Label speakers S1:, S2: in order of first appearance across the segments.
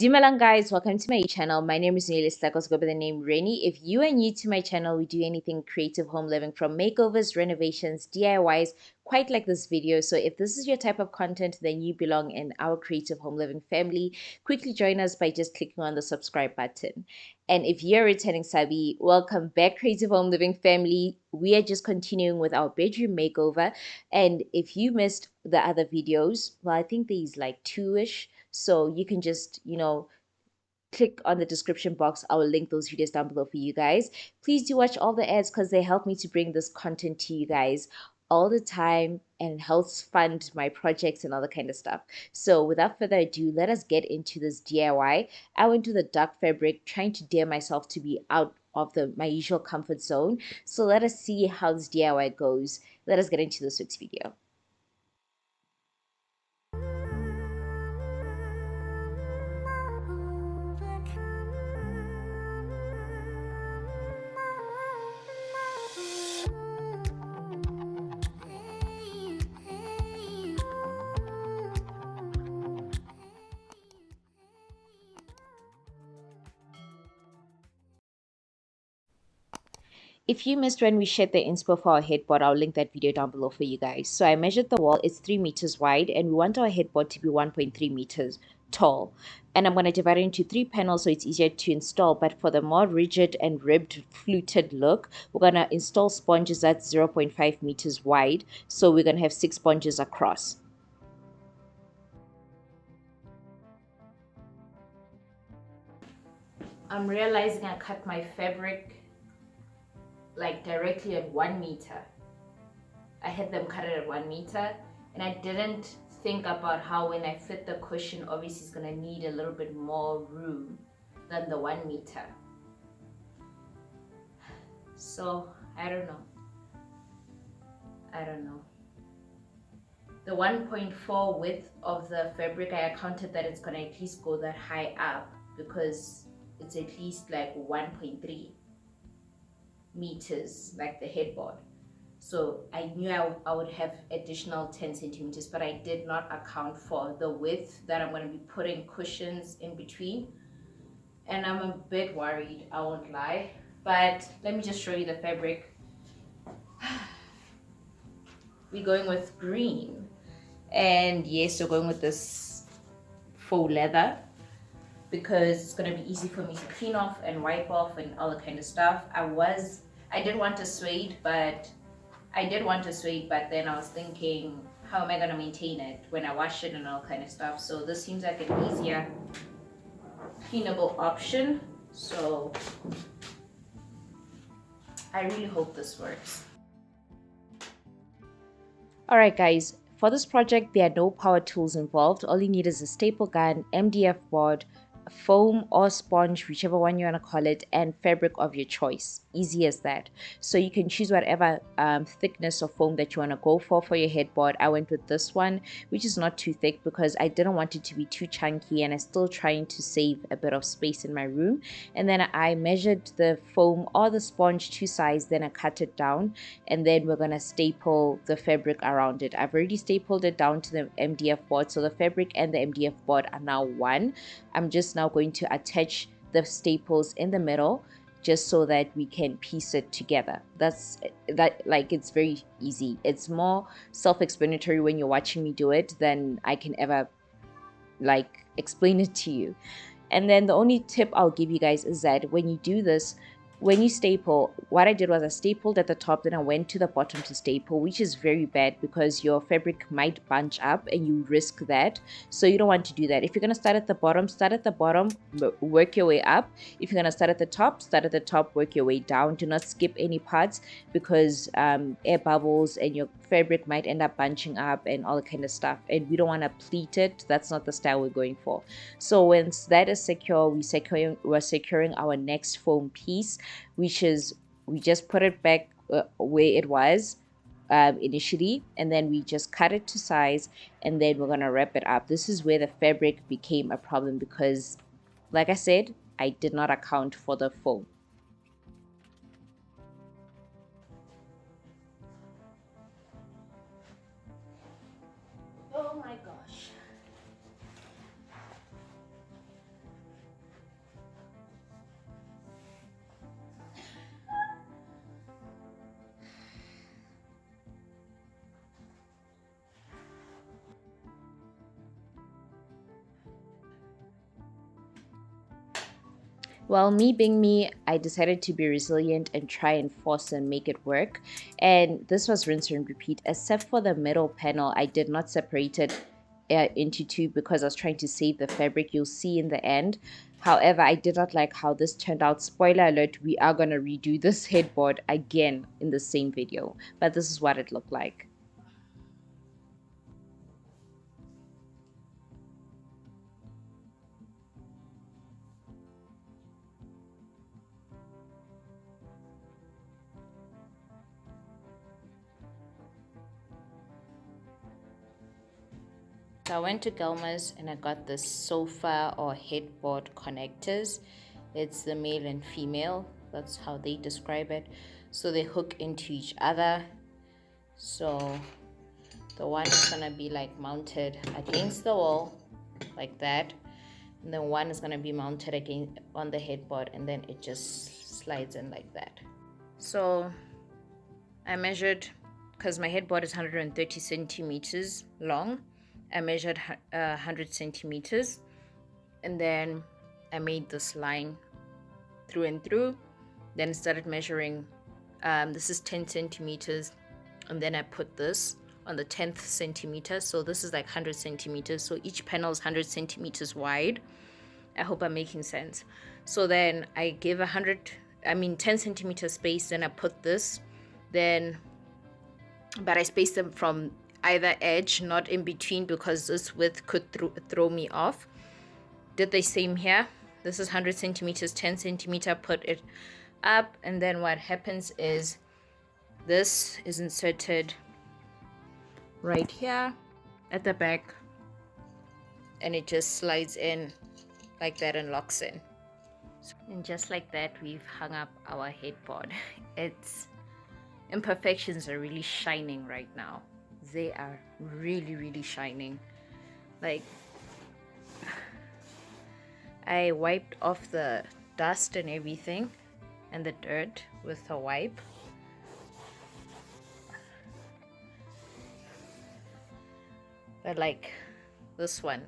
S1: Dumelang guys, welcome to my channel. My name is Sehlake, also go by the name Reni. If you are new to my channel, we do anything creative home living from makeovers, renovations, DIYs, quite like this video. So if this is your type of content, then you belong in our creative home living family. Quickly join us by just clicking on the subscribe button. And if you're a returning subby, welcome back creative home living family. We are just continuing with our bedroom makeover. And if you missed the other videos, well, I think there's like two-ish, so you can just, click on the description box. I will link those videos down below for you guys. Please do watch all the ads because they help me to bring this content to you guys all the time and helps fund my projects and all that kind of stuff. So without further ado, let us get into this DIY. I went to the dark fabric trying to dare myself to be out of my usual comfort zone. So let us see how this DIY goes. Let us get into this week's video. If you missed when we shared the inspo for our headboard, I'll link that video down below for you guys. So I measured the wall, it's 3 meters wide, and we want our headboard to be 1.3 meters tall. And I'm going to divide it into 3 panels so it's easier to install. But for the more rigid and ribbed fluted look, we're going to install sponges that's 0.5 meters wide. So we're going to have 6 sponges across. I'm realizing I cut my fabric like directly at 1 meter. I had them cut it at 1 meter, and I didn't think about how when I fit the cushion, obviously it's gonna need a little bit more room than the 1 meter. So I don't know. The 1.4 width of the fabric, I accounted that it's gonna at least go that high up because it's at least like 1.3 meters, like the headboard. So I knew I would have additional 10 centimeters, but I did not account for the width that I'm going to be putting cushions in between. And I'm a bit worried, I won't lie. But let me just show you the fabric. We're going with green. And yes, we're going with this faux leather because it's going to be easy for me to clean off and wipe off and all that kind of stuff. I did want a suede, but then I was thinking, how am I going to maintain it when I wash it and all kind of stuff? So this seems like an easier cleanable option. So I really hope this works. Alright guys, for this project there are no power tools involved. All you need is a staple gun, MDF board, foam or sponge, whichever one you want to call it, and fabric of your choice. Easy as that. So you can choose whatever thickness of foam that you want to go for your headboard. I went with this one, which is not too thick because I didn't want it to be too chunky, and I'm still trying to save a bit of space in my room. And then I measured the foam or the sponge to size, then I cut it down, and then we're gonna staple the fabric around it. I've already stapled it down to the MDF board, so the fabric and the MDF board are now one. I'm just now going to attach the staples in the middle just so that we can piece it together. Like it's very easy. It's more self-explanatory when you're watching me do it than I can ever like explain it to you. And then the only tip I'll give you guys is that when you do this, when you staple, what I did was I stapled at the top, then I went to the bottom to staple, which is very bad because your fabric might bunch up and you risk that. So you don't want to do that. If you're going to start at the bottom, work your way up. If you're going to start at the top, work your way down. Do not skip any parts because air bubbles and your fabric might end up bunching up and all that kind of stuff. And we don't want to pleat it. That's not the style we're going for. So once that is secure, we're securing our next foam piece, which is we just put it back where it was initially, and then we just cut it to size, and then we're gonna wrap it up. This is where the fabric became a problem because, like I said, I did not account for the foam. Oh my gosh. Well, me being me, I decided to be resilient and try and force and make it work. And this was rinse and repeat, except for the middle panel. I did not separate it into two because I was trying to save the fabric. You'll see in the end. However, I did not like how this turned out. Spoiler alert, we are going to redo this headboard again in the same video. But this is what it looked like. So I went to Gelma's and I got this sofa or headboard connectors. It's the male and female. That's how they describe it. So they hook into each other. So the one is gonna be like mounted against the wall like that. And then one is gonna be mounted again on the headboard, and then it just slides in like that. So I measured, because my headboard is 130 centimeters long. I measured 100 centimeters, and then I made this line through and through. Then started measuring. This is 10 centimeters, and then I put this on the 10th centimeter. So this is like 100 centimeters. So each panel is 100 centimeters wide. I hope I'm making sense. So then I give 10 centimeter space. Then I put this, but I spaced them from either edge, not in between, because this width could throw me off. Did the same here. This is 100 centimeters, 10 centimeter, put it up, and then what happens is this is inserted right here at the back, and it just slides in like that and locks in. And just like that, we've hung up our headboard. Its imperfections are really shining right now. They are really, really shining. Like, I wiped off the dust and everything and the dirt with a wipe. But like this one,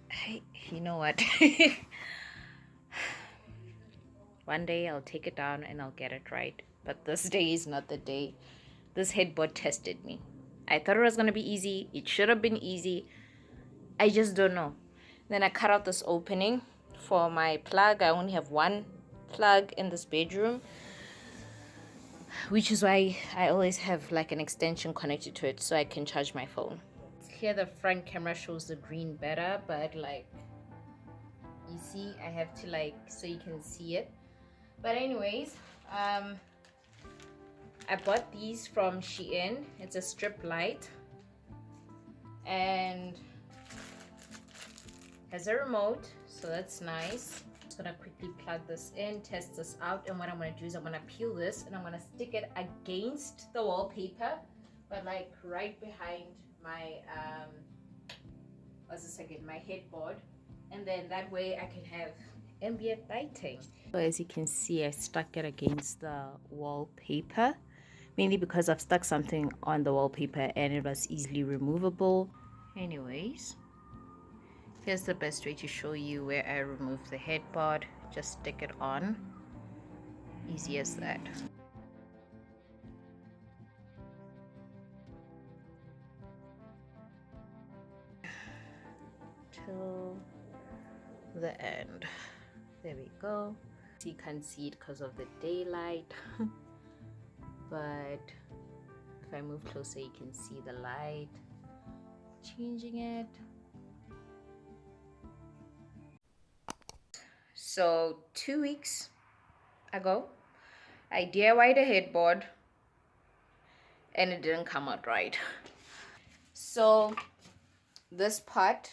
S1: hey, you know what? One day I'll take it down and I'll get it right. But this day is not the day. This headboard tested me. I thought it was going to be easy. It should have been easy. I just don't know. Then I cut out this opening for my plug. I only have one plug in this bedroom, which is why I always have like an extension connected to it so I can charge my phone. Here the front camera shows the green better, but like, you see, I have to like, so you can see it. But anyways, I bought these from Shein. It's a strip light and has a remote, so that's nice. Just gonna quickly plug this in, test this out, and what I'm gonna do is I'm gonna peel this and I'm gonna stick it against the wallpaper, but like right behind my my headboard, and then that way I can have ambient lighting. So as you can see, I stuck it against the wallpaper, mainly because I've stuck something on the wallpaper and it was easily removable. Anyways, here's the best way to show you where I remove the headboard. Just stick it on. Easy as that. Till the end. There we go. You can't see it because of the daylight. But if I move closer, you can see the light changing it. So 2 weeks ago, I DIY'd a headboard and it didn't come out right. So this part,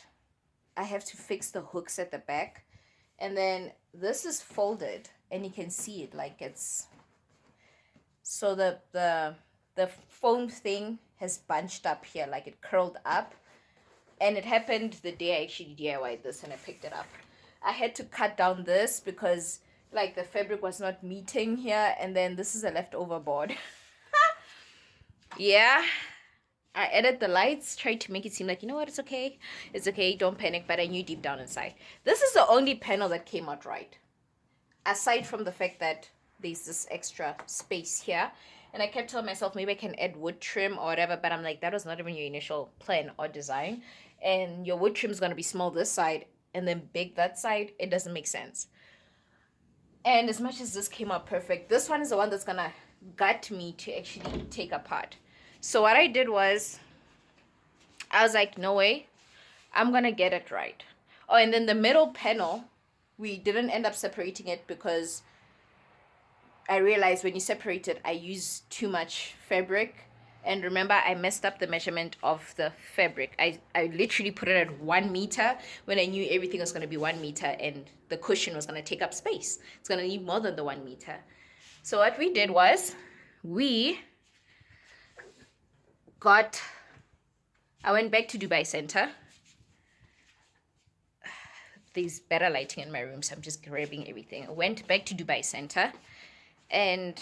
S1: I have to fix the hooks at the back, and then this is folded and you can see it like it's, so the foam thing has bunched up here, like it curled up, and it happened the day I actually DIY'd this and I picked it up. I had to cut down this because like the fabric was not meeting here, and then this is a leftover board. Yeah, I added the lights, tried to make it seem like, you know what, it's okay. It's okay, don't panic. But I knew deep down inside. This is the only panel that came out right. Aside from the fact that there's this extra space here. And I kept telling myself maybe I can add wood trim or whatever. But I'm like, that was not even your initial plan or design. And your wood trim is going to be small this side and then big that side. It doesn't make sense. And as much as this came out perfect, this one is the one that's going to gut me to actually take apart. So what I did was, I was like, no way, I'm going to get it right. Oh, and then the middle panel, we didn't end up separating it because I realized when you separate it, I used too much fabric. And remember, I messed up the measurement of the fabric. I literally put it at 1 meter when I knew everything was going to be 1 meter and the cushion was going to take up space. It's going to need more than the 1 meter. So what we did was, I went back to Dubai Center. There's better lighting in my room, so I'm just grabbing everything. I went back to Dubai Center, and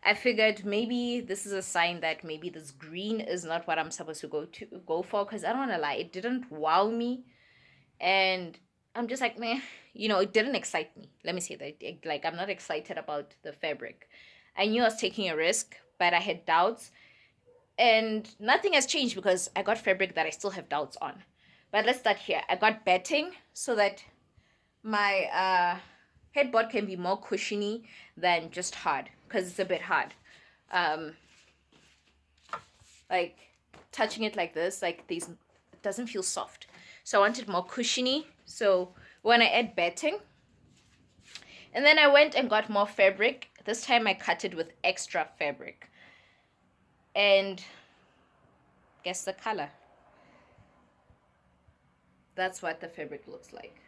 S1: I figured maybe this is a sign that maybe this green is not what I'm supposed to go for, because I don't want to lie, it didn't wow me, and I'm just like, meh, it didn't excite me. Let me say that. Like, I'm not excited about the fabric. I knew I was taking a risk, but I had doubts. And nothing has changed because I got fabric that I still have doubts on. But let's start here. I got batting so that my headboard can be more cushiony than just hard, because it's a bit hard. Like touching it like this, like these, it doesn't feel soft. So I wanted more cushiony. So when I add batting, and then I went and got more fabric. This time I cut it with extra fabric. And guess the color. That's what the fabric looks like.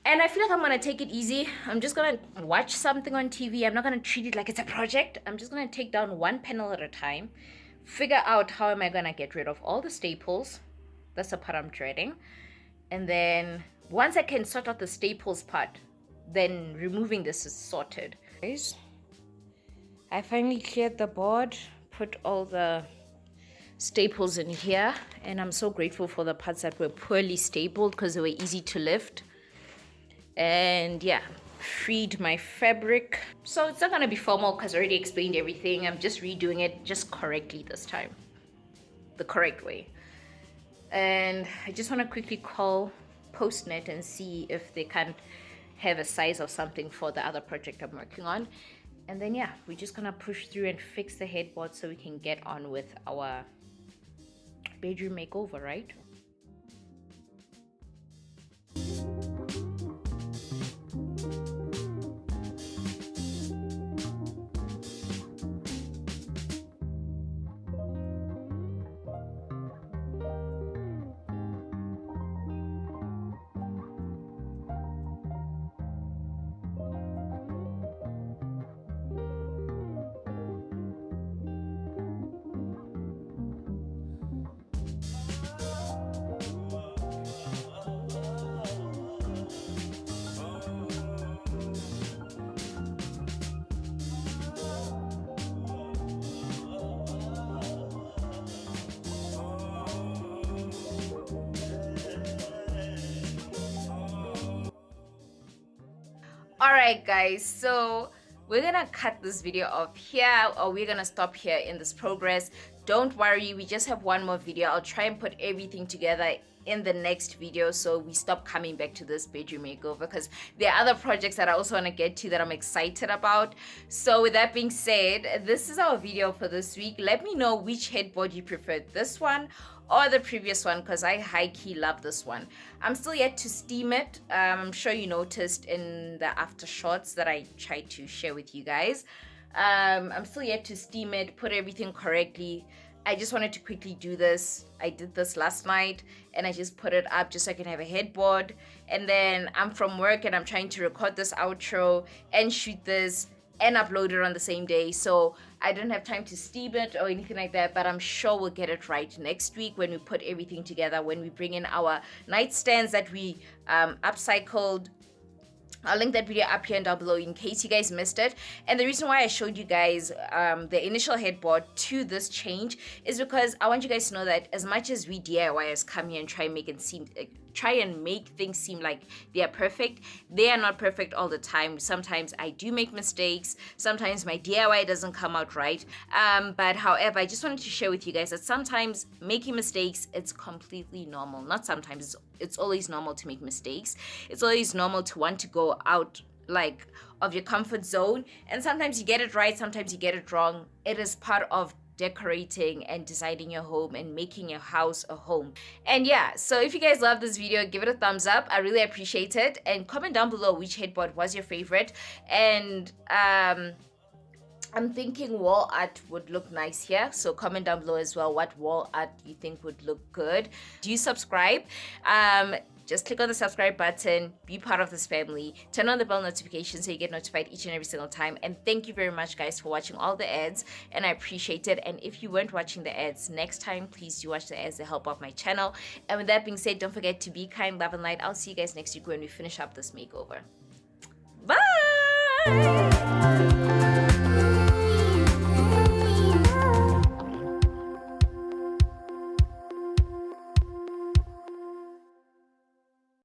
S1: And I feel like I'm going to take it easy. I'm just going to watch something on TV. I'm not going to treat it like it's a project. I'm just going to take down one panel at a time. Figure out how am I going to get rid of all the staples. That's the part I'm dreading. And then once I can sort out the staples part, then removing this is sorted. Guys, I finally cleared the board, put all the staples in here, and I'm so grateful for the parts that were poorly stapled because they were easy to lift. And yeah, freed my fabric. So it's not gonna be formal because I already explained everything. I'm just redoing it just correctly this time, the correct way. And I just want to quickly call Postnet and see if they can have a size of something for the other project I'm working on. And then yeah, we're just gonna push through and fix the headboard so we can get on with our bedroom makeover, right? Alright guys, so we're gonna cut this video off here, or we're gonna stop here in this progress. Don't worry, we just have one more video. I'll try and put everything together in the next video so we stop coming back to this bedroom makeover, because there are other projects that I also want to get to that I'm excited about. So with that being said, this is our video for this week. Let me know which headboard you preferred, this one or the previous one, because I high-key love this one. I'm still yet to steam it. I'm sure you noticed in the after shots that I tried to share with you guys. I'm still yet to steam it, put everything correctly. I just wanted to quickly do this. I did this last night and I just put it up just so I can have a headboard. And then I'm from work and I'm trying to record this outro and shoot this and upload it on the same day. So I didn't have time to steam it or anything like that, but I'm sure we'll get it right next week when we put everything together, when we bring in our nightstands that we upcycled, I'll link that video up here and down below in case you guys missed it. And the reason why I showed you guys the initial headboard to this change is because I want you guys to know that as much as we DIYers come here and try and make things seem like they are perfect, they are not perfect all the time. Sometimes I do make mistakes. Sometimes my DIY doesn't come out right. But however, I just wanted to share with you guys that sometimes making mistakes, it's completely normal. Not sometimes, it's always normal to make mistakes. It's always normal to want to go out like of your comfort zone, and sometimes you get it right, sometimes you get it wrong. It is part of decorating and designing your home and making your house a home. And yeah, so if you guys love this video, give it a thumbs up. I really appreciate it, and comment down below which headboard was your favorite. And I'm thinking wall art would look nice here, so comment down below as well what wall art you think would look good. Do you subscribe? Just click on the subscribe button, be part of this family, turn on the bell notification so you get notified each and every single time. And thank you very much, guys, for watching all the ads, and I appreciate it. And if you weren't watching the ads, next time please do watch the ads to help out my channel. And with that being said, don't forget to be kind, love, and light. I'll see you guys next week when we finish up this makeover. Bye.